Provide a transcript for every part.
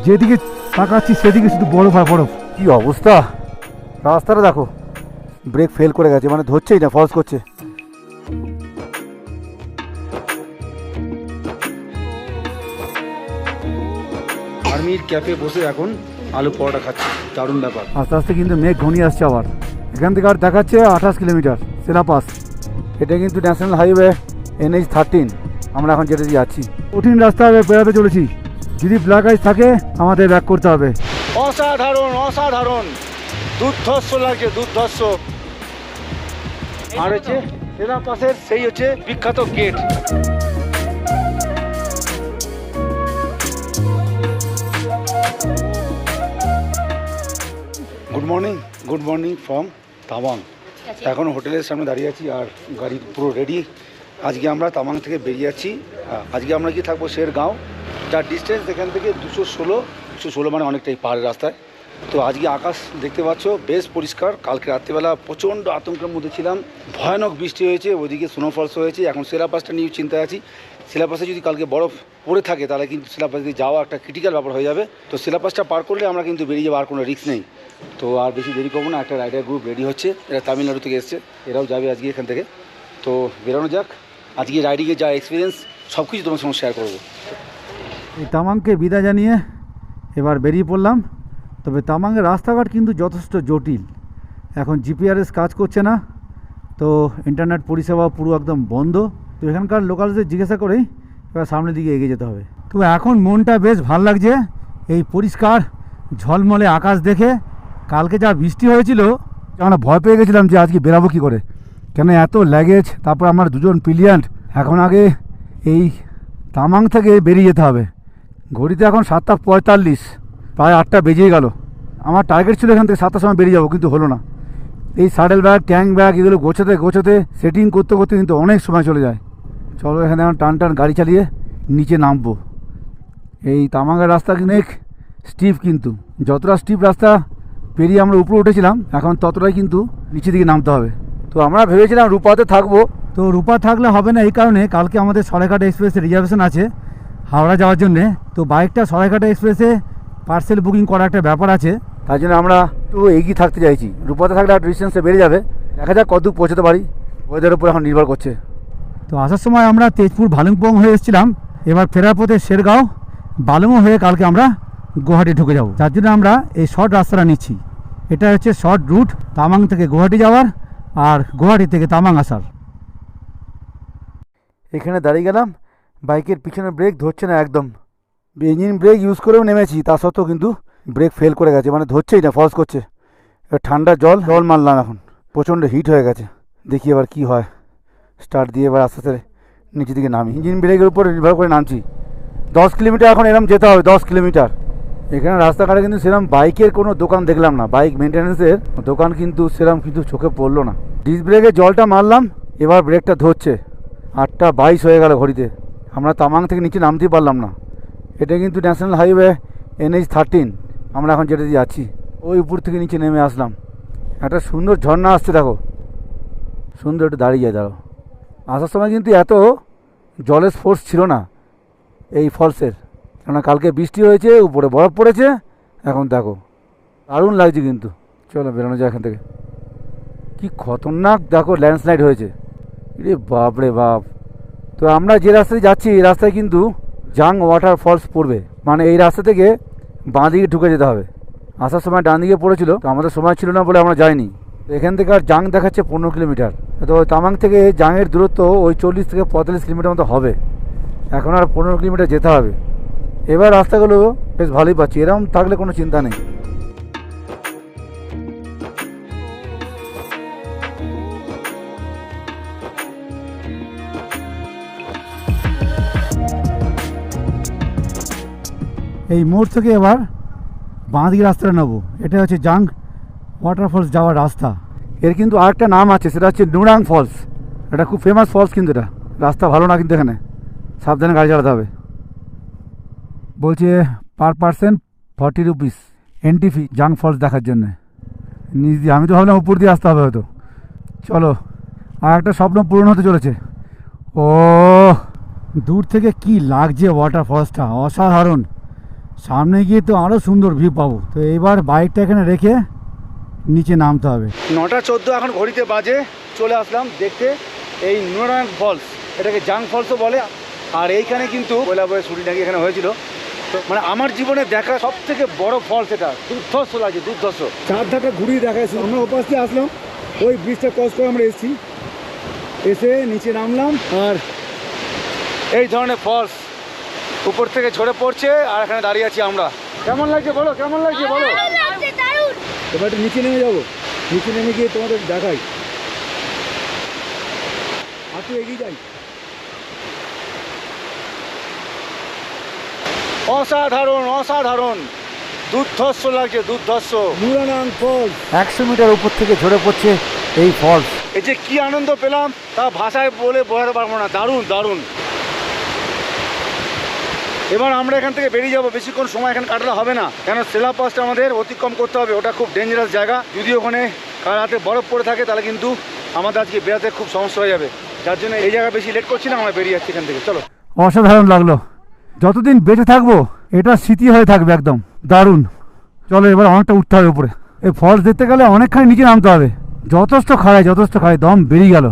যেদিকে তাকাচ্ছি সেদিকে শুধু বরফ আর বরফ। কি অবস্থা, রাস্তাটা দেখো, ব্রেক ফেল করে গেছে, মানে ধরছেই না, ফলস করছে। আর্মির ক্যাফে বসে এখন আলু পরোটা খাচ্ছি, দারুণ ব্যাপার। আস্তে আস্তে কিন্তু মেঘ ঘনিয়ে আসছে আবার। এখান থেকে আর দেখাচ্ছে 28 কিলোমিটার সেরাপাস। এটা কিন্তু ন্যাশনাল হাইওয়ে NH-13, আমরা এখন যেটা দিয়ে যাচ্ছি। কঠিন রাস্তা বেড়াতে চলেছি, যদি ব্ল্যাক আইস থাকে আমাদের ব্যাক করতে হবে। অসাধারণ অসাধারণ, দুর্ধর্ষ লাগছে, দুর্ধর্ষ। আর হচ্ছে সেরাপাসের সেই হচ্ছে বিখ্যাত gate. Good morning from Tamang. এখন হোটেলের সামনে দাঁড়িয়ে আছি আর গাড়ি পুরো রেডি। আজকে আমরা তামাং থেকে বেরিয়ে যাচ্ছি। আজকে আমরা গিয়ে থাকবো শেরগাঁও, যার ডিস্টেন্স এখান থেকে 216 মানে অনেকটাই পাহাড়ের রাস্তায়। তো আজকে আকাশ দেখতে পাচ্ছ বেশ পরিষ্কার। কালকে রাত্রিবেলা প্রচণ্ড আতঙ্কের মধ্যে ছিলাম, ভয়ানক বৃষ্টি হয়েছে, ওইদিকে স্নোফলস হয়েছে। এখন সেরাপাসটা নিয়ে চিন্তায় আছি। সেরাপাসে যদি কালকে বরফ পড়ে থাকে তাহলে কিন্তু সেরাপাস দিয়ে যাওয়া একটা ক্রিটিক্যাল ব্যাপার হয়ে যাবে। তো সেরাপাসটা পার করলে আমরা কিন্তু বেরিয়ে যাবো, আর কোনো রিস্ক নেই। তো আর বেশি দেরি করবো না, একটা রাইডার গ্রুপ রেডি হচ্ছে, এরা তামিলনাড়ু থেকে এসছে, এরাও যাবে আজকে এখান থেকে। তো বেরোনো যাক, আজকে রাইডিংয়ে যা এক্সপিরিয়েন্স সব কিছু তোমার সঙ্গে শেয়ার করবো। এই তামাংকে বিদায় জানিয়ে এবার বেরিয়ে পড়লাম। তবে তামাংয়ের রাস্তাঘাট কিন্তু যথেষ্ট জটিল। এখন জিপিআরএস কাজ করছে না, তো ইন্টারনেট পরিষেবা পুরো একদম বন্ধ। তো এখানকার লোকালদের জিজ্ঞাসা করেই এবার সামনের দিকে এগিয়ে যেতে হবে। তো এখন মনটা বেশ ভালো লাগছে এই পরিষ্কার ঝলমলে আকাশ দেখে। কালকে যা বৃষ্টি হয়েছিল আমরা ভয় পেয়ে গেছিলাম যে আজকে বেরাবো কী করে, কেন এত ল্যাগেজ। তারপর আমার দুজন পিলিয়ান্ট, এখন আগে এই তামাং থেকে বেরিয়ে যেতে হবে। ঘড়িতে এখন 7:45, প্রায় 8টা বেজেই গেল। আমার টার্গেট ছিল এখান থেকে 7টার সময় বেরিয়ে যাবো, কিন্তু হলো না। এই সাডেল ব্যাগ, ট্যাঙ্ক ব্যাগ এগুলো গোছাতে সেটিং করতে করতে কিন্তু অনেক সময় চলে যায়। চলো এখানে এখন টান গাড়ি চালিয়ে নিচে নামবো। এই তামাংয়ের রাস্তা অনেক স্টিপ, কিন্তু যতটা স্টিপ রাস্তা পেরিয়ে আমরা উপরে উঠেছিলাম এখন ততটাই কিন্তু নিচে দিকে নামতে হবে। তো আমরা ভেবেছিলাম রূপাতে থাকবো, তো রূপা থাকলে হবে না, এই কারণে কালকে আমাদের সরাইঘাট এক্সপ্রেসে রিজার্ভেশন আছে হাওড়া যাওয়ার জন্যে। তো বাইকটা সরাইঘাট এক্সপ্রেসে পার্সেল বুকিং করার একটা ব্যাপার আছে, তাই জন্য আমরা একটু এগিয়ে থাকতে চাইছি। রূপাতে থাকলে আর ডিস্টেন্সে বেড়ে যাবে, দেখা যাক কতদূর পৌঁছতে পারি, ওয়েদারের উপর এখন নির্ভর করছে। তো আসার সময় আমরা তেজপুর ভালুংপং হয়ে এসেছিলাম, এবার ফেরার পথে শেরগাঁও বালুমো হয়ে কালকে আমরা গুয়াহাটি ঢুকে যাব। যার জন্য আমরা এই শর্ট রাস্তাটা নিচ্ছি। এটা হচ্ছে শর্ট রুট তামাং থেকে গুয়াহাটি যাওয়ার আর গুয়াহাটি থেকে তামাং আসার। এখানে দাঁড়িয়ে গেলাম, বাইকের পিছনে ব্রেক ধরছে না একদম। ইঞ্জিন ব্রেক ইউজ করেও নেমেছি, তা সত্ত্বেও কিন্তু ব্রেক ফেল করে গেছে, মানে ধরছেই না, ফলস করছে। ঠান্ডা জল মারলাম, এখন প্রচণ্ড হিট হয়ে গেছে। দেখি এবার কি হয়। স্টার্ট দিয়ে এবার আস্তে আস্তে নিচের দিকে নামি, ইঞ্জিন ব্রেকের উপর নির্ভর করে নামছি। 10 কিলোমিটার এখন এরম যেতে হবে, 10 কিলোমিটার। এখানে রাস্তাঘাটে কিন্তু সেরকম বাইকের কোনো দোকান দেখলাম না, বাইক মেনটেন্যান্সের দোকান কিন্তু সেরকম কিন্তু চোখে পড়লো না। ডিস্ক ব্রেকে জলটা মারলাম, এবার ব্রেকটা ধরছে। 8:22 হয়ে গেল ঘড়িতে, আমরা তামাং থেকে নিচে নামতেই পারলাম না। এটা কিন্তু ন্যাশনাল হাইওয়ে NH-13, আমরা এখন যেটা দিয়ে যাচ্ছি। ওই উপর থেকে নিচে নেমে আসলাম, একটা সুন্দর ঝর্ণা আসছে দেখো, সুন্দর একটু দাঁড়িয়ে যায়। দাঁড়ো, আসার সময় কিন্তু এত জলের ফোর্স ছিল না এই ফলসের, কেননা কালকে বৃষ্টি হয়েছে, উপরে বরফ পড়েছে। এখন দেখো দারুণ লাগছে কিন্তু। চলো বেরোনো যায় এখান থেকে। কি খতরনাক দেখো ল্যান্ডস্লাইড হয়েছে, রে বাপ রে বাপ। তো আমরা যে রাস্তায় যাচ্ছি এই রাস্তায় কিন্তু জাং ওয়াটার ফলস পড়বে, মানে এই রাস্তা থেকে বাঁ দিকে ঢুকে যেতে হবে। আসার সময় ডান দিকে পড়েছিল, তো আমাদের সময় ছিল না বলে আমরা যাইনি। এখান থেকে আর জাং দেখাচ্ছে 15 কিলোমিটার। তো তামাং থেকে জাংয়ের দূরত্ব ওই 40 থেকে 45 কিলোমিটার মতো হবে, এখন আর 15 কিলোমিটার যেতে হবে। এবার রাস্তাগুলো বেশ ভালোই পাচ্ছি, এরকম থাকলে কোনো চিন্তা নেই। এই মোড় থেকে এবার বাঁ দিকে রাস্তাটা নেবো, এটা হচ্ছে জাং ওয়াটারফলস যাওয়ার রাস্তা। এর কিন্তু আরেকটা নাম আছে, সেটা হচ্ছে নুরাং ফলস। এটা খুব ফেমাস ফলস, কিন্তু এটা রাস্তা ভালো না, কিন্তু এখানে সাবধানে গাড়ি চালাতে হবে। বলছে per person 40 rupees entry fee জাং ফলস দেখার জন্যে। নিচ দিয়ে, আমি তো ভাবলাম উপর দিয়ে আসতে হবে হয়তো। চলো, আর একটা স্বপ্ন পূরণ হতে চলেছে। ও দূর থেকে কি লাগছে ওয়াটার ফলসটা, অসাধারণ। সামনে গিয়ে তো আরও সুন্দর ভিউ পাবো। তো এইবার বাইকটা এখানে রেখে নিচে নামতে হবে। 9:14 এখন ঘড়িতে বাজে। চলে আসলাম দেখতে এই নুরানাং ফলস, এটাকে জাং ফলসও বলে। আর এইখানে কিন্তু পয়লা বয়ে শুটিং নাকি এখানে হয়েছিল। তো মানে আমার জীবনে দেখা সব থেকে বড় ফলস এটা, দুর্ধর্ষ লাগে, দুর্ধর্ষ। চার ধারটা ঘুরিয়ে দেখাইছি। আমরা ওপাশ দিয়ে আসলাম, ওই ব্রিজটা ক্রস করে আমরা এসেছি, এসে নিচে নামলাম। আর এই ধরনের ফলস উপর থেকে ঝরে পড়ছে, আর এখানে দাঁড়িয়ে আছি আমরা। কেমন লাগছে বলো, কেমন লাগছে বলো। এবার একটু নিচে নেমে যাবো, নিচে নেমে গিয়ে তোমাদের দেখাই। একটু এগিয়ে যাই। অসাধারণ অসাধারণ, দুর্ধর্ষ লাগছে, দুর্ধর্ষ। নুরানাং ফলস 100 মিটার উপর থেকে ঝরে পড়ছে এই ফলস। এই যে কি আনন্দ পেলাম তা ভাষায় বলে বোঝাতে পারবো না, দারুণ দারুণ। এবার আমরা এখান থেকে বেরিয়ে যাবো, বেশিক্ষণ সময় এখানে কাটালে হবে না, কেন সেলা পাসটা আমাদের অতিক্রম করতে হবে। ওটা খুব ডেঞ্জারাস জায়গা, যদি ওখানে কার হাতে বরফ পড়ে থাকে তাহলে কিন্তু আমাদের আজকে বেড়াতে খুব সমস্যা হয়ে যাবে। যার জন্য এই জায়গা বেশি লেট করছি না, আমরা বেরিয়ে যাচ্ছি এখান থেকে। চলো। অসাধারণ লাগলো, যতদিন বেঁচে থাকবো এটা স্মৃতি হয়ে থাকবে, একদম দারুণ। চলো এবার অনেকটা উঠতে হবে উপরে। এই ফলস দেখতে গেলে অনেকখানি নিচে নামতে হবে, যথেষ্ট খাড়াই, যথেষ্ট খাড়াই, দম বেরিয়ে গেল।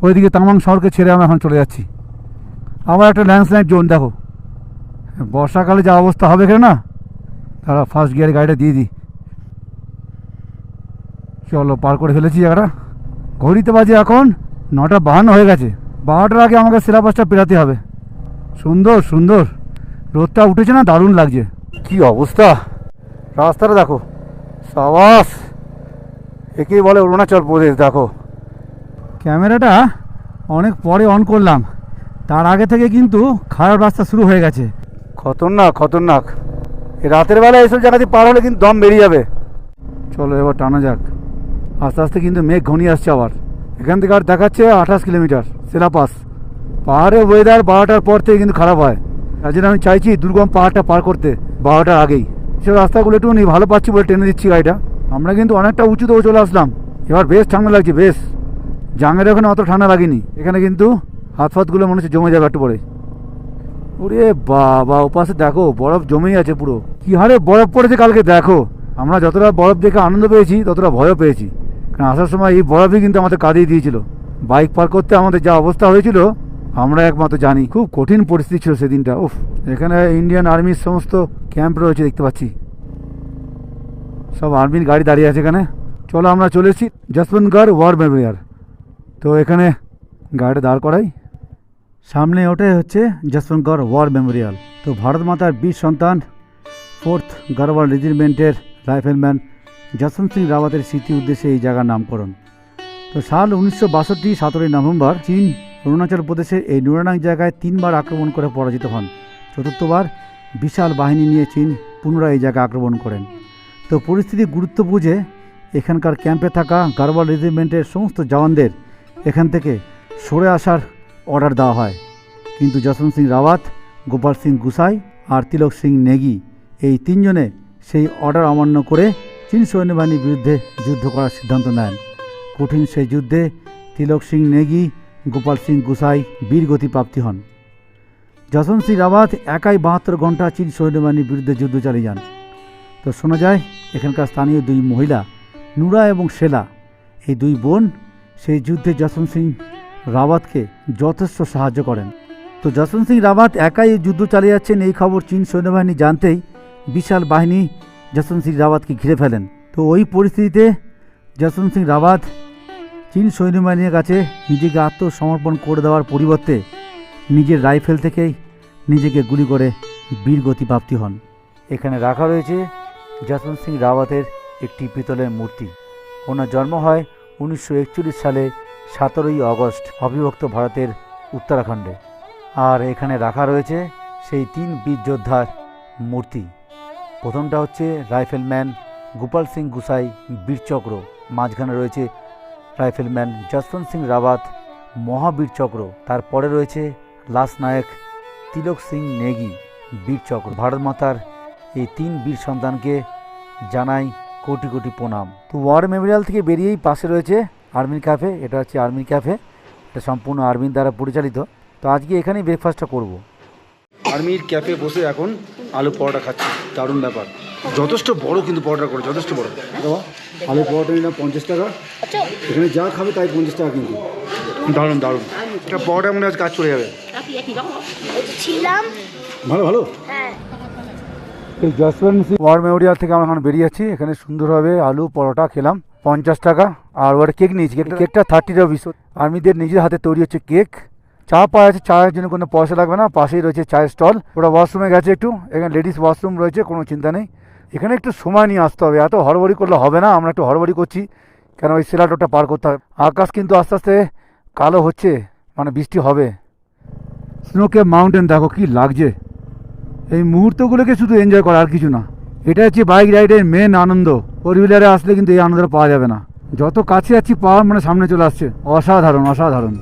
ওইদিকে তামাং শহরকে ছেড়ে আমরা এখন চলে যাচ্ছি। আবার একটা ল্যান্ডস্লাইড জোন দেখো, বর্ষাকালে যা অবস্থা হবে এখানে না। তারা ফার্স্ট গিয়ারে গাড়িটা দিয়ে দিই। চলো, পার করে ফেলেছি জায়গাটা। ঘড়িতে বাজে এখন 9:52 হয়ে গেছে। 12টার আগে আমাকে সিলেবাসটা পেরাতে হবে। সুন্দর সুন্দর, রোদটা উঠেছে না, দারুণ লাগছে। কি অবস্থা রাস্তাটা দেখো, সাবাস, একেই বলে অরুণাচল প্রদেশ। দেখো, ক্যামেরাটা অনেক পরে অন করলাম, তার আগে থেকে কিন্তু খারাপ রাস্তা শুরু হয়ে গেছে। খতরনাক খতরনাক, এই রাতের বেলা এইসব জায়গাতে পার হলে কিন্তু দম বেরিয়ে যাবে। চলো এবার টানা যাক। আস্তে আস্তে কিন্তু মেঘ ঘনিয়ে আসছে আবার। এখান থেকে আর দেখাচ্ছে 28 কিলোমিটার সেলা পাস। পাহাড়ের ওয়েদার 12টার পর থেকে কিন্তু খারাপ হয়, তার জন্য আমি চাইছি দুর্গম পাহাড়টা পার করতে 12টার আগেই। সে রাস্তাগুলো একটু ভালো পাচ্ছি বলে টেনে দিচ্ছি গাড়িটা। আমরা কিন্তু অনেকটা উঁচুতেও চলে আসলাম। এবার বেশ ঠান্ডা লাগছে, বেশ। জাঙের ওখানে অত ঠান্ডা লাগেনি, এখানে কিন্তু হাত ফাতগুলো মনে হচ্ছে জমে যাবে একটু পরে। ওরে বাবা, ওপাশে দেখো বরফ জমেই আছে পুরো। কি হারে বরফ পড়েছে কালকে দেখো। আমরা যতটা বরফ দেখে আনন্দ পেয়েছি ততটা ভয়ও পেয়েছি, কারণ আসার সময় এই বরফই কিন্তু আমাদের কাঁদিয়ে দিয়েছিল। বাইক পার করতে আমাদের যা অবস্থা হয়েছিল আমরা একমাত্র জানি। খুব কঠিন পরিস্থিতি ছিল সেদিনটা। উফ, এখানে ইন্ডিয়ান আর্মির সমস্ত ক্যাম্প রয়েছে দেখতে পাচ্ছি, সব আর্মির গাড়ি দাঁড়িয়ে আছে এখানে। চলো আমরা চলে এসেছি যশবন্তগড় ওয়ার মেমোরিয়াল। তো এখানে গাড়িটা দাঁড় করাই, সামনে ওটাই হচ্ছে যশবন্তগড় ওয়ার মেমোরিয়াল। তো ভারত মাতার বীর সন্তান 4th গারওয়াল রেজিমেন্টের রাইফেলম্যান যশবন্ত সিং রাওয়াতের স্মৃতি উদ্দেশ্যে এই জায়গার নামকরণ। তো সাল 1962 17ই নভেম্বর চীন অরুণাচল প্রদেশের এই নুরানাং জায়গায় 3বার আক্রমণ করে পরাজিত হন। চতুর্থবার বিশাল বাহিনী নিয়ে চীন পুনরায় এই জায়গা আক্রমণ করেন। তো পরিস্থিতি গুরুত্ব বুঝে এখানকার ক্যাম্পে থাকা গারওয়াল রেজিমেন্টের সমস্ত জওয়ানদের এখান থেকে সরে আসার অর্ডার দেওয়া হয়, কিন্তু যশবন্ত সিং রাওয়াত, গোপাল সিং গুসাই আর তিলক সিং নেগি এই 3 জনে সেই অর্ডার অমান্য করে চীন সৈন্যবাহিনীর বিরুদ্ধে যুদ্ধ করার সিদ্ধান্ত নেন। কঠিন সেই যুদ্ধে তিলক সিং নেগি, গোপাল সিং গুসাই বীরগতি প্রাপ্তি হন। যশবন্ত সিং রাওয়াত একাই 72 ঘন্টা চীন সৈন্যবাহিনীর বিরুদ্ধে যুদ্ধ চালিয়ে যান। তো শোনা যায় এখানকার স্থানীয় 2 মহিলা নুরা এবং শেলা, এই 2 বোন সেই যুদ্ধে যশবন্ত সিং রাওয়াতকে যথেষ্ট সাহায্য করেন। তো যশবন্ত সিং রাওয়াত একাই যুদ্ধ চালিয়ে যাচ্ছেন এই খবর চীন সৈন্যবাহিনী জানতেই বিশাল বাহিনী যশবন্ত সিং রাওয়াতকে ঘিরে ফেলেন। তো ওই পরিস্থিতিতে যশবন্ত সিং রাওয়াত চীন সৈন্যবাহিনীর কাছে নিজেকে আত্মসমর্পণ করে দেওয়ার পরিবর্তে নিজের রাইফেল থেকেই নিজেকে গুলি করে বীরগতি প্রাপ্তি হন। এখানে রাখা রয়েছে যশবন্ত সিং রাওয়াতের একটি পিতলের মূর্তি। ওনার জন্ম হয় 1941 সালে 17ই আগস্ট অবিভক্ত ভারতের উত্তরাখণ্ডে। আর এখানে রাখা রয়েছে সেই 3 বীর যোদ্ধার মূর্তি। প্রথমটা হচ্ছে রাইফেলম্যান গোপাল সিং গুসাই বীরচক্র, মাঝখানে রয়েছে রাইফেলম্যান যশবন্ত সিং রাওয়াত মহাবীর চক্র, তারপরে রয়েছে লাস নায়ক তিলক সিং নেগি বীরচক্র। ভারত মাতার এই 3 বীর সন্তানকে জানাই কোটি কোটি প্রণাম। তো ওয়ার মেমোরিয়াল থেকে বেরিয়েই পাশে রয়েছে আর্মির ক্যাফে। এটা হচ্ছে আর্মির ক্যাফে, এটা সম্পূর্ণ আর্মির দ্বারা পরিচালিত। তো আজকে এখানেই ব্রেকফাস্টটা করব। আর্মির ক্যাফে বসে এখন আলু পরোটা খাচ্ছি, দারুণ ব্যাপার। যথেষ্ট বড় কিন্তু পরোটা করে, যথেষ্ট বড়। বাবা আলু পরোটা নিলাম 50 টাকা, এখানে যা খাবে তাই 50 টাকা কিন্তু। দারুণ দারুণ, এটা পরোটা মনে হয় কাজ চলে যাবে। ভালো ভালো। এই জসওয়ান ওয়ার মেমোরিয়াল থেকে আমরা এখন বেরিয়ে যাচ্ছি। এখানে সুন্দরভাবে আলু পরোটা খেলাম 50 টাকা, আর ওটা কেক নিয়েছি। কেকটা 30 রুপিস। আর্মিদের নিজের হাতে তৈরি হচ্ছে কেক। চা পাওয়া যাচ্ছে, চায়ের জন্য কোনো পয়সা লাগবে না। পাশেই রয়েছে চায়ের স্টল। ওরা ওয়াশরুমে গেছে একটু, এখানে লেডিস ওয়াশরুম রয়েছে, কোনো চিন্তা নেই। এখানে একটু সময় নিয়ে আসতে হবে, এত হড়বড়ি করলে হবে না। আমরা একটু হড়বড়ি করছি কেন ওই সেলাটোটা পার করতে হবে। আকাশ কিন্তু আস্তে আস্তে কালো হচ্ছে, মানে বৃষ্টি হবে। স্নোকে মাউন্টেন দেখো কি লাগছে। এই মুহূর্তগুলোকে শুধু এনজয় করা, আর কিছু না। এটা হচ্ছে বাইক রাইডের মেন আনন্দ। ফোর হুইলারে আসলে কিন্তু এই আনন্দটা পাওয়া যাবে না। যত কাছে যাচ্ছি পাওয়ার মানে সামনে চলে আসছে। অসাধারণ অসাধারণ।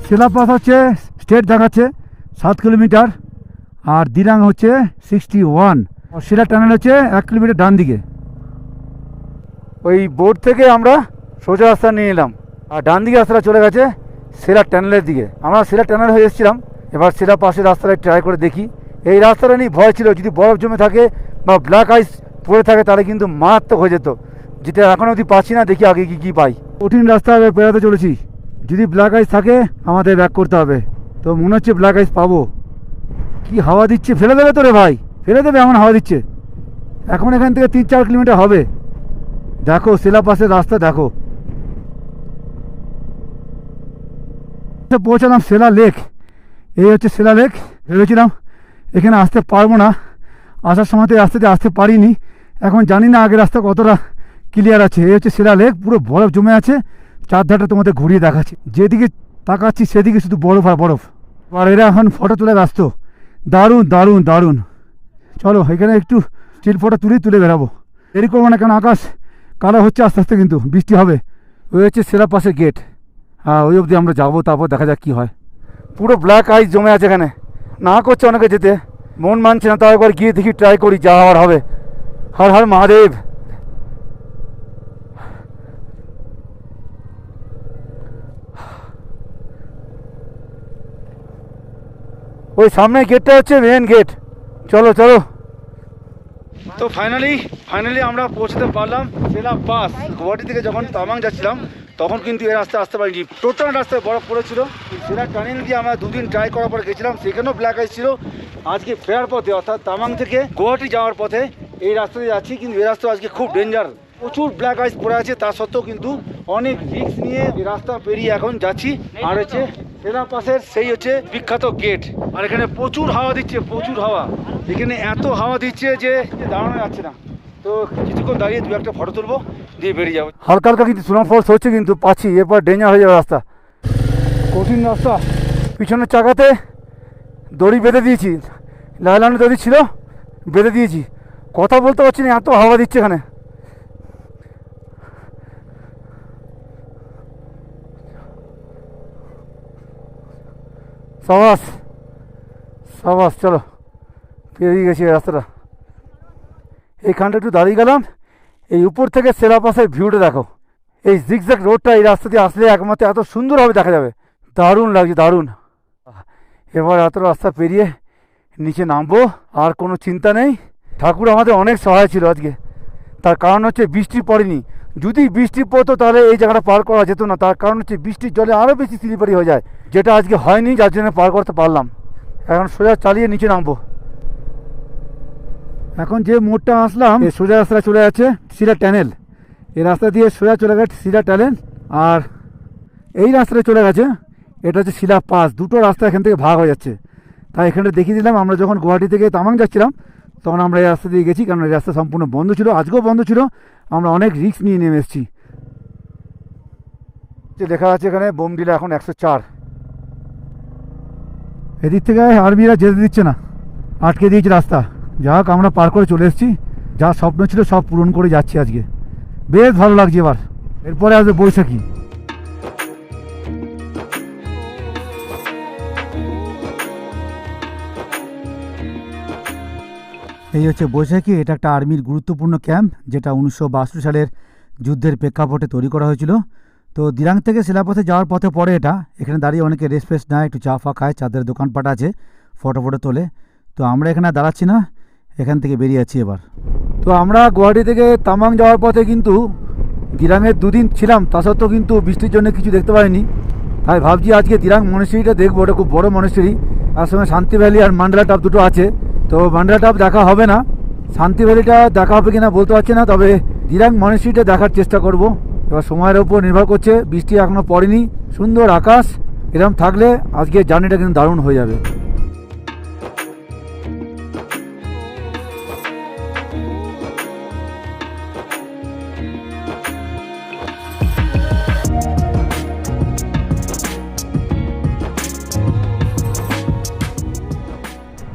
শিলাপাস হচ্ছে স্টেট দেখাচ্ছে 7 কিলোমিটার, আর দিরাং হচ্ছে 61। শিলা টানেল হচ্ছে 1 কিলোমিটার ডান দিকে। ওই বোর্ড থেকে আমরা সোজা রাস্তা নিয়ে নিলাম, আর ডান দিকে রাস্তাটা চলে গেছে শিলা টানেলের দিকে। আমরা শিলা টানেল হয়ে এসেছিলাম, এবার শিলা পাশের রাস্তাটা ট্রাই করে দেখি। এই রাস্তাটা নিয়ে ভয় ছিল, যদি বরফ জমে থাকে বা ব্ল্যাক আইস পড়ে থাকে তাহলে কিন্তু মারাত্মক হয়ে যেত, যেটা এখন অবধি পাচ্ছি না। দেখি আগে কী পাই। কঠিন রাস্তা পেরোতে চলেছি, যদি ব্ল্যাক আইস থাকে আমাদের ব্যাক করতে হবে। তো মনে হচ্ছে ব্ল্যাক আইস পাবো। কি হাওয়া দিচ্ছে, ফেলে দেবে তো রে ভাই, ফেলে দেবে এমন হাওয়া দিচ্ছে। এখন এখান থেকে 3-4 কিলোমিটার হবে। দেখো শিলা পাশের রাস্তা দেখো। পৌঁছালাম শিলা লেক। এই হচ্ছে শিলা লেক। ভেবেছিলাম এখানে আসতে পারবো না, আসার সময়তে রাস্তাতে আসতে পারিনি। এখন জানি না আগের রাস্তা কতটা ক্লিয়ার আছে। এই হচ্ছে শিলা লেক, পুরো বরফ জমে আছে। চারধারটা তোমাদের ঘুরিয়ে দেখাচ্ছি, যেদিকে তাকাচ্ছি সেদিকে শুধু বরফ আর বরফ। আর এরা এখন ফটো তুলে ব্যস্ত। দারুণ দারুণ দারুণ। চলো এখানে একটু স্টিল ফটো তুলে বেরাবো। দেরি করবো না, কেন আকাশ কালো হচ্ছে আস্তে আস্তে, কিন্তু বৃষ্টি হবে। ওই হচ্ছে সেরা পাশে গেট, হ্যাঁ ওই অবধি আমরা যাবো, তারপর দেখা যাক কী হয়। পুরো ব্ল্যাক আইস জমে আছে এখানে, না করছে অনেকে যেতে, মন মানছে না। তাও একবার গিয়ে দেখি, ট্রাই করি, যা হওয়ার হবে। হর হর মহাদেব। ওই সামনে গেটটা হচ্ছে মেন গেট। চলো চলো। তো ফাইনালি আমরা পৌঁছতে পারলাম শিলা পাস। গুয়াহাটি থেকে যখন তামাং যাচ্ছিলাম তখন কিন্তু এই রাস্তায় আসতে পারিনি, টোটাল রাস্তায় বরফ পড়েছিল। শিলা টানেল দিয়ে আমরা 2 দিন ট্রাই করার পর গেছিলাম, সেখানেও ব্ল্যাক আইস ছিল। আজকে ফেরার পথে, অর্থাৎ তামাং থেকে গুয়াহাটি যাওয়ার পথে এই রাস্তা দিয়ে যাচ্ছি, কিন্তু এই রাস্তা আজকে খুব ডেঞ্জার। প্রচুর ব্ল্যাক আইস পড়ে আছে, তা সত্ত্বেও কিন্তু অনেক রিস্ক নিয়ে এই রাস্তা পেরিয়ে এখন যাচ্ছি। আর হচ্ছে শিলা পাশের সেই হচ্ছে বিখ্যাত গেট। আর এখানে প্রচুর হাওয়া দিচ্ছে, প্রচুর হাওয়া। এখানে এত হাওয়া দিচ্ছে যে দাঁড়ানো যাচ্ছে না। তো কিছুক্ষণ দাঁড়িয়ে 2-1টা ফটো তুলবো, দিয়ে বেরিয়ে যাবো। হালকা হালকা কিন্তু স্নোফলস হচ্ছে, কিন্তু পাচ্ছি এরপর ডেঞ্জার হয়ে যাবে রাস্তা, কঠিন রাস্তা। পিছনের চাকাতে দড়ি বেঁধে দিয়েছি, লাইলানের দড়ি ছিল, বেঁধে দিয়েছি। কথা বলতে পারছি না, এত হাওয়া দিচ্ছে এখানে। সাবাস সাবাস, চলো পেরিয়ে গেছি এই রাস্তাটা। এইখানটা একটু দাঁড়িয়ে গেলাম। এই উপর থেকে শিলা পাসের ভিউটা দেখো। এই জিগজ্যাগ রোডটা এই রাস্তা দিয়ে আসলে একমাত্র এত সুন্দরভাবে দেখা যাবে, দারুণ লাগছে দারুণ। এবার এত রাস্তা পেরিয়ে নিচে নামবো, আর কোনো চিন্তা নেই। ঠাকুর আমাদের অনেক সহায় ছিল আজকে, তার কারণ হচ্ছে বৃষ্টি পড়েনি। যদি বৃষ্টি পড়তো তাহলে এই জায়গাটা পার করা যেত না, তার কারণ হচ্ছে বৃষ্টির জলে আরও বেশি স্লিপারি হয়ে যায়, যেটা আজকে হয়নি, যার জন্য পার করতে পারলাম। এখন সোজা চালিয়ে নিচে নামবো। এখন যে মোড়টা আসলাম, এই সোজা রাস্তা চলে যাচ্ছে শিলা টানেল। এই রাস্তা দিয়ে সোজা চলে গেছে শিলা টানেল, আর এই রাস্তাটা চলে গেছে, এটা হচ্ছে শিলা পাস। দুটো রাস্তা এখান থেকে ভাগ হয়ে যাচ্ছে। তাই এখানটা দেখিয়ে দিলাম। আমরা যখন গুয়াহাটি থেকে তামাং যাচ্ছিলাম তখন আমরা এই রাস্তা দিয়ে গেছি, কারণ এই রাস্তা সম্পূর্ণ বন্ধ ছিল, আজকেও বন্ধ ছিল। আমরা অনেক রিস্ক নিয়ে নেমে এসেছি। দেখা যাচ্ছে এখানে বোমডিলা এখন 104। এদিক থেকে আর্মিরা যেতে দিচ্ছে না, আটকে দিয়েছে রাস্তা। যা হোক আমরা পার করে চলে এসেছি, যা স্বপ্ন ছিল সব পূরণ করে যাচ্ছি আজকে। বেশ ভালো লাগছে। এরপরে আসবে বৈশাখী। এই হচ্ছে বৈশাখী। এটা একটা আর্মির গুরুত্বপূর্ণ ক্যাম্প, যেটা 1962 সালের যুদ্ধের প্রেক্ষাপটে তৈরি করা হয়েছিল। তো দিরাং থেকে শিলাপথে যাওয়ার পথে পড়ে এটা। এখানে দাঁড়িয়ে অনেকে রেস্ট ফেস্ট নেয়, একটু চা ফা খায়, চাঁদের দোকানপাট আছে, ফটো তোলে। তো আমরা এখানে দাঁড়াচ্ছি না, এখান থেকে বেরিয়ে যাচ্ছি এবার। তো আমরা গুয়াহাটি থেকে তামাং যাওয়ার পথে কিন্তু দিরাংয়ের 2 দিন ছিলাম, তা সত্ত্বেও কিন্তু বৃষ্টির জন্য কিছু দেখতে পাইনি। তাই ভাবছি আজকে দিরাং মনেস্ট্রিটা দেখবো। ওটা খুব বড় মনেস্ট্রি, তার সঙ্গে শান্তি ভ্যালি আর মান্ডালা টপ দুটো আছে। তো মান্ডালা টপ দেখা হবে না, শান্তি ভ্যালিটা দেখা হবে কিনা বলতে পারছি না, তবে দিরাং মনেস্ট্রিটা দেখার চেষ্টা করব। এবার সময়ের ওপর নির্ভর করছে, বৃষ্টি এখনও পড়েনি, সুন্দর আকাশ, এরকম থাকলে আজকে জার্নিটা কিন্তু দারুণ হয়ে যাবে।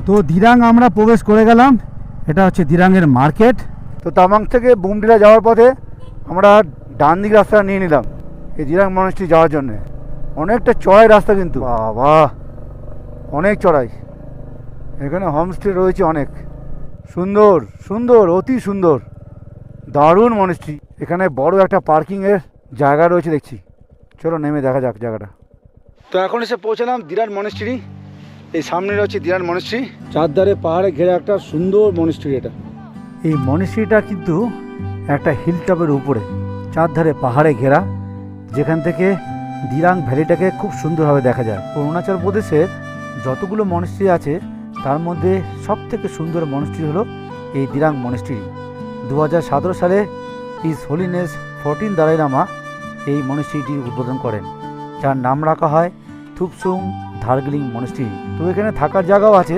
তো দিরাং আমরা প্রবেশ করে গেলাম। এটা হচ্ছে দিরাংয়ের মার্কেট। তো তামাং থেকে বুমডিলা যাওয়ার পথে আমরা ডান দিক রাস্তা নিয়ে নিলাম এই দিরাং মনেস্ট্রি যাওয়ার জন্যে। অনেকটা চড়াই রাস্তা, কিন্তু বাবা অনেক চড়াই। এখানে হোমস্টে রয়েছে অনেক, সুন্দর সুন্দর, অতি সুন্দর, দারুণ মনেস্ট্রি। এখানে বড় একটা পার্কিংয়ের জায়গা রয়েছে দেখছি। চলো নেমে দেখা যাক জায়গাটা। তো এখন এসে পৌঁছলাম দিরাং মনেস্ট্রি। এই সামনে রয়েছে দিরাং মনেস্ট্রি, চারধারে পাহাড়ে ঘেরা একটা সুন্দর মনেস্ট্রি এটা। এই মনেস্ট্রিটা কিন্তু একটা হিল টপের উপরে, চারধারে পাহাড়ে ঘেরা, যেখান থেকে দিরাং ভ্যালিটাকে খুব সুন্দরভাবে দেখা যায়। অরুণাচল প্রদেশের যতগুলো মনেস্ট্রি আছে তার মধ্যে সবথেকে সুন্দর মনেস্ট্রি হলো এই দিরাং মনেস্ট্রি। 2017 সালে হিজ হোলিনেস 14 দালাই লামা এই মনেস্ট্রিটি উদ্বোধন করেন, যার নাম রাখা হয় থুপসুং ধারগিলিং মনেস্ট্রি। তো এখানে থাকার জায়গাও আছে।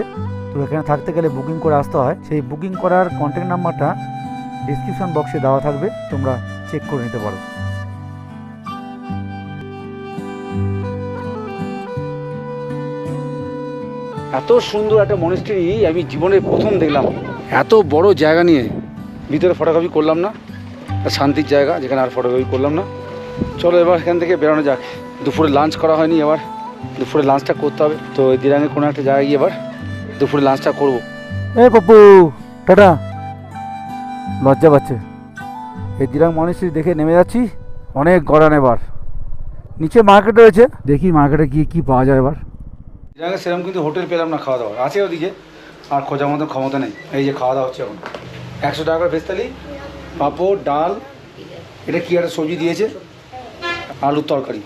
তো এখানে থাকতে গেলে বুকিং করে আসতে হয়। সেই বুকিং করার কন্ট্যাক্ট নাম্বারটা ডিসক্রিপশন বক্সে দেওয়া থাকবে, তোমরা চেক করে নিতে পারো। এত সুন্দর একটা মনেস্ট্রি আমি জীবনে প্রথম দেখলাম। এত বড় জায়গা নিয়ে ভিতরে ফটোগ্রাফি করলাম না, শান্তির জায়গা যেখানে আর ফটোগ্রাফি করলাম না। চলো এবার এখান থেকে বেরোনো যাক। দুপুরে লাঞ্চ করা হয়নি, এবার দুপুরে লাঞ্চটা করতে হবে। তো দিরাঙে কোনো একটা জায়গায় গিয়ে এবার দুপুরে লাঞ্চটা করবো। পপ্পু টাটা, লজ্জা পাচ্ছে। এই দিরাং মনেস্ট্রি দেখে নেমে যাচ্ছি। অনেক গড়ান, এবার নিচে মার্কেট রয়েছে, দেখি মার্কেটে গিয়ে কী পাওয়া যায় এবার। দিরাঙে সেরকম কিন্তু হোটেল পেলাম না, খাওয়া দাওয়া আছে ওদিকে, আর খোঁজার মতো ক্ষমতা নেই। এই যে খাওয়া দাওয়া হচ্ছে এখন 100 টাকা করে ভেজ থালি, পাঁপড়, ডাল, এটা কি একটা সবজি দিয়েছে, আলুর তরকারি।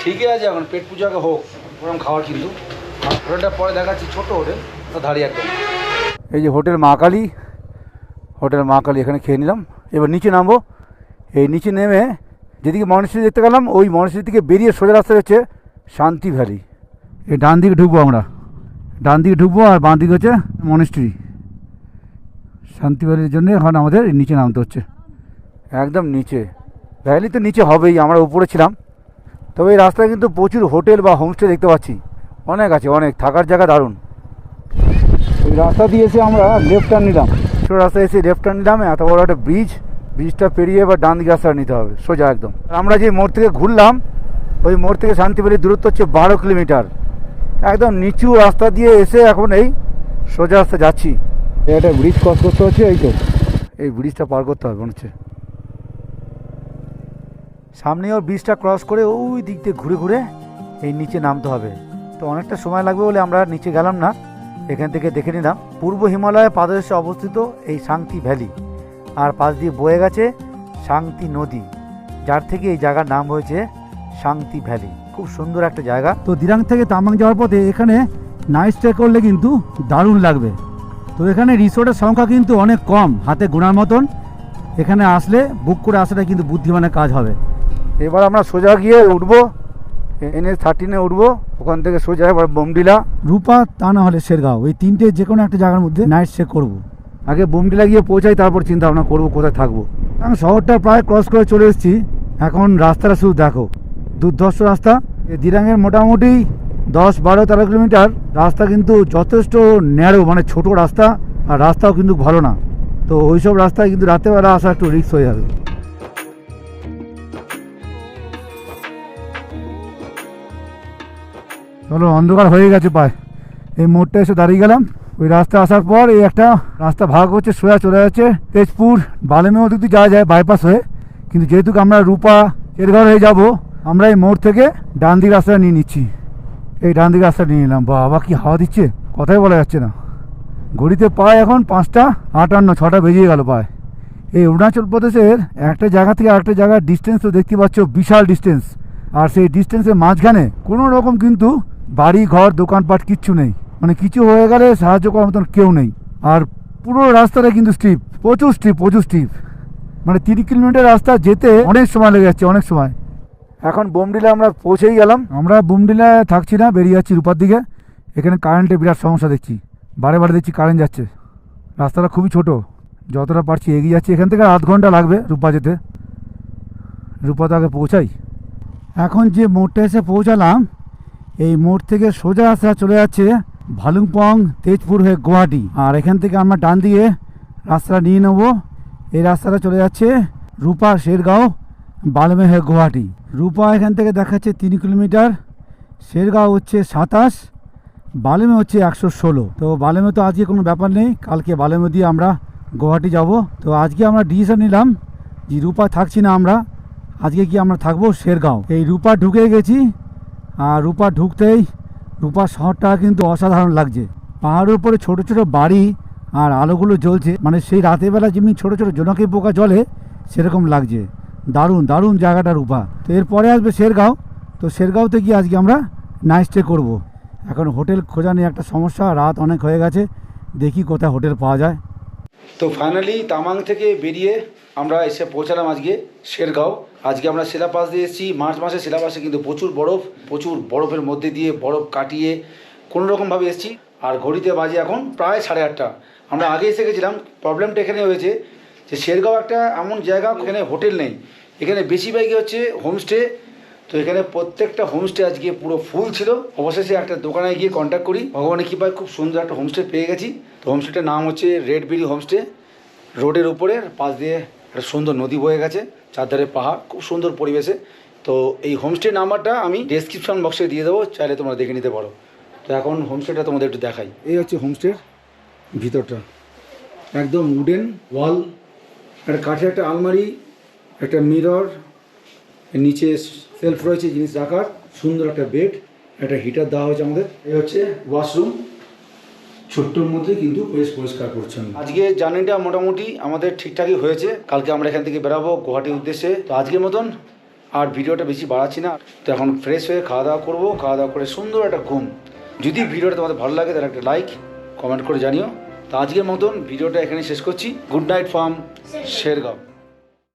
ঠিকই আছে, এখন পেট পূজাকে হোক ওরকম খাওয়ার। কিন্তু হোটেলটা পরে দেখাচ্ছি, ছোটো হোটেল, দাঁড়িয়ে একদম। এই যে হোটেল মা কালী, হোটেল মা কালী, এখানে খেয়ে নিলাম। এবার নিচে নামবো। এই নিচে নেমে যেদিকে মনেস্ট্রি দেখতে গেলাম, ওই মনেস্ট্রি থেকে বেরিয়ে সোজা রাস্তা হচ্ছে শান্তি ভ্যালি। এই ডান দিকে ঢুকবো আমরা, ডান দিকে ঢুকবো, আর বাঁ দিকে হচ্ছে মনেস্ট্রি। শান্তি ভ্যালির জন্য এখন আমাদের নিচে নামতে হচ্ছে, একদম নিচে। ভ্যালি তো নিচে হবেই, আমরা উপরে ছিলাম। তবে এই রাস্তায় কিন্তু প্রচুর হোটেল বা হোমস্টে দেখতে পাচ্ছি, অনেক আছে, অনেক থাকার জায়গা দারুণ। ওই রাস্তা দিয়ে এসে আমরা লেফট টার্ন নিলাম, ছোটো রাস্তায় এসে লেফট টার্ন নিলাম। এত বড় একটা ব্রিজ, ব্রিজটা পেরিয়ে এবার ডান দিকে রাস্তা নিতে হবে সোজা একদম। আমরা যে মোড় থেকে ঘুরলাম, ওই মোড় থেকে শান্তি ভ্যালির দূরত্ব হচ্ছে 12 কিলোমিটার। একদম নিচু রাস্তা দিয়ে এসে এখন এই সোজা রাস্তা যাচ্ছি। একটা ব্রিজ ক্রস করতে হচ্ছে, এই তো এই ব্রিজটা পার করতে হবে মনে হচ্ছে। সামনে ওর ব্রিজটা ক্রস করে ওই দিক দিয়ে ঘুরে ঘুরে এই নিচে নামতে হবে। তো অনেকটা সময় লাগবে বলে আমরা নিচে গেলাম না, এখান থেকে দেখে নিলাম। পূর্ব হিমালয়ের পাদদেশে অবস্থিত এই শান্তি ভ্যালি, আর পাশ দিয়ে বয়ে গেছে শান্তি নদী, যার থেকে এই জায়গার নাম হয়েছে শান্তি ভ্যালি। খুব সুন্দর একটা জায়গা। তো দিরাং থেকে তামাং যাওয়ার পথে এখানে নাইট স্টে করলে কিন্তু দারুণ লাগবে। তো এখানে রিসোর্টের সংখ্যা কিন্তু অনেক কম, হাতে গোনার মতন। এখানে আসলে বুক করে আসাটা কিন্তু বুদ্ধিমানের কাজ হবে। এবার আমরা সোজা গিয়ে উঠবো, NH13-এ উঠবো, ওখান থেকে সোজা এবার বোমডিলা, রূপা, তা না হলে শেরগাঁও, এই তিনটে যে কোনো একটা জায়গার মধ্যে নাইট স্টে করবো। আগে বোমডিলা গিয়ে পৌঁছাই, তারপর চিন্তা ভাবনা করবো কোথায় থাকবো। কারণ শহরটা প্রায় ক্রস করে চলে এসেছি। এখন রাস্তাটা শুধু দেখো, দুর্ধর্ষ রাস্তা। এই দিরাঙের মোটামুটি 10-12-13 কিলোমিটার রাস্তা কিন্তু যথেষ্ট ন্যারো, মানে ছোট রাস্তা, আর রাস্তাও কিন্তু ভালো না। তো ওইসব রাস্তায় কিন্তু রাতেরবেলা আসা একটু রিস্ক হয়ে যাবে। চলো, অন্ধকার হয়ে গেছে প্রায়। এই মোড়টা এসে দাঁড়িয়ে গেলাম। ওই রাস্তা আসার পর এই একটা রাস্তা ভাগ হচ্ছে, সোজা চলে যাচ্ছে তেজপুর বালেমেও দিক যাওয়া যায় বাইপাস হয়ে, কিন্তু যেহেতু আমরা রূপা শেরগাঁও হয়ে যাব, আমরা এই মোড় থেকে ডান দিক রাস্তা নিয়ে নিচ্ছি। এই ডান দিক রাস্তা নিয়ে নিলাম। বাবা কি হাওয়া দিচ্ছে, কথাই বলা যাচ্ছে না। ঘড়িতে পায় এখন 5:58, 6টা বেরিয়ে গেল পায়। এই অরুণাচল প্রদেশের একটা জায়গা থেকে আরেকটা জায়গার ডিস্টেন্স তো দেখতে পাচ্ছ, বিশাল ডিস্টেন্স। আর সেই ডিস্টেন্সের মাঝখানে কোনো রকম কিন্তু বাড়ি ঘর দোকানপাট কিচ্ছু নেই, মানে কিছু হয়ে গেলে সাহায্য করার মতন কেউ নেই। আর পুরো রাস্তাটা কিন্তু স্টিপ, প্রচুর স্টিপ। মানে 3 কিলোমিটার রাস্তা যেতে অনেক সময় লেগে যাচ্ছে, অনেক সময়। এখন বোমডিলা আমরা পৌঁছেই গেলাম। আমরা বোমডিলা থাকছি না, বেরিয়ে যাচ্ছি রূপার দিকে। এখানে কারেন্টের বিরাট সমস্যা দেখছি, বারে দেখছি কারেন্ট যাচ্ছে। রাস্তাটা খুবই ছোট, যতটা পারছি এগিয়ে যাচ্ছি। এখান থেকে আধ ঘন্টা লাগবে রূপা যেতে। রূপা তো আগে পৌঁছাই। এখন যে মোড়টা এসে পৌঁছালাম, এই মোড় থেকে সোজা রাস্তা চলে যাচ্ছে ভালুকপং তেজপুর হয়ে গুয়াহাটি। আর এখান থেকে আমরা ডান দিয়ে রাস্তাটা নিয়ে নেবো। এই রাস্তাটা চলে যাচ্ছে রূপা শেরগাঁও বালমে হয়ে গুয়াহাটি। রূপা এখান থেকে দেখাচ্ছে 3 কিলোমিটার, শেরগাঁও হচ্ছে 27, বালেমে হচ্ছে 116। তো বালেমে তো আজকে কোনো ব্যাপার নেই, কালকে বালেমে দিয়ে আমরা গুয়াহাটি যাব। তো আজকে আমরা ডিসিশন নিলাম যে রূপা থাকছি না আমরা, আজকে কি আমরা থাকবো শেরগাঁও। এই রূপা ঢুকে গেছি। আর রূপা ঢুকতেই রূপা শহরটা কিন্তু অসাধারণ লাগছে। পাহাড়ের উপরে ছোট ছোট বাড়ি আর আলোগুলো জ্বলছে, মানে সেই রাতের বেলা যেমনি ছোট ছোট জোনাকি পোকা জ্বলে সেরকম লাগছে। দারুণ জায়গাটা রূপা। তো এরপরে আসবে শেরগাঁও। তো শেরগাঁওতে গিয়ে আজকে আমরা নাইট স্টে করবো। এখন হোটেল খোঁজা নিয়ে একটা সমস্যা, রাত অনেক হয়ে গেছে, দেখি কোথায় হোটেল পাওয়া যায়। তো ফাইনালি তামাং থেকে বেরিয়ে আমরা এসে পৌঁছালাম আজকে শেরগাঁও। আজকে আমরা শিলাপাস দিয়ে এসেছি। মার্চ মাসে শিলাপাসে কিন্তু প্রচুর বরফের মধ্যে দিয়ে বরফ কাটিয়ে কোনো রকমভাবে এসেছি। আর ঘড়িতে বাজে এখন প্রায় 8:30। আমরা আগে এসে গেছিলাম। প্রবলেমটা এখানে হয়েছে যে শেরগাঁও একটা এমন জায়গা, এখানে হোটেল নেই, এখানে বেশিরভাগই হচ্ছে হোমস্টে। তো এখানে প্রত্যেকটা হোমস্টে আজকে পুরো ফুল ছিল। অবশেষে একটা দোকানে গিয়ে কন্ট্যাক্ট করি, ভগবানের কৃপায় খুব সুন্দর একটা হোমস্টে পেয়ে গেছি। তো হোমস্টেটার নাম হচ্ছে রেড বেরি হোমস্টে। রোডের উপরে পাশ দিয়ে একটা সুন্দর নদী বয়ে গেছে, চারধারে পাহাড়, খুব সুন্দর পরিবেশে। তো এই হোমস্টে নাম্বারটা আমি ডেসক্রিপশন বক্সে দিয়ে দেবো, চাইলে তোমরা দেখে নিতে পারো। তো এখন হোমস্টেটা তোমাদের একটু দেখাই। এই হচ্ছে হোমস্টের ভিতরটা, একদম উডেন ওয়াল, একটা কাঠের একটা আলমারি, একটা মিরর, নিচে সেলফ রয়েছে জিনিস রাখার, সুন্দর একটা বেড, একটা হিটার দেওয়া হয়েছে আমাদের। এই হচ্ছে ওয়াশরুম, ছোট্টর মধ্যে কিন্তু বেশ পরিষ্কার পরিচ্ছন্ন। আজকে জার্নিটা মোটামুটি আমাদের ঠিকঠাকই হয়েছে। কালকে আমরা এখান থেকে বেরাবো গুয়াহাটির উদ্দেশ্যে। তো আজকের মতন আর ভিডিওটা বেশি বাড়াচ্ছি না। তো এখন ফ্রেশ হয়ে খাওয়া দাওয়া করবো, খাওয়া দাওয়া করে সুন্দর একটা ঘুম। যদি ভিডিওটা তোমাদের ভালো লাগে তাহলে একটা লাইক কমেন্ট করে জানিও। তো আজকের মতন ভিডিওটা এখানে শেষ করছি। Good night from Shergaon.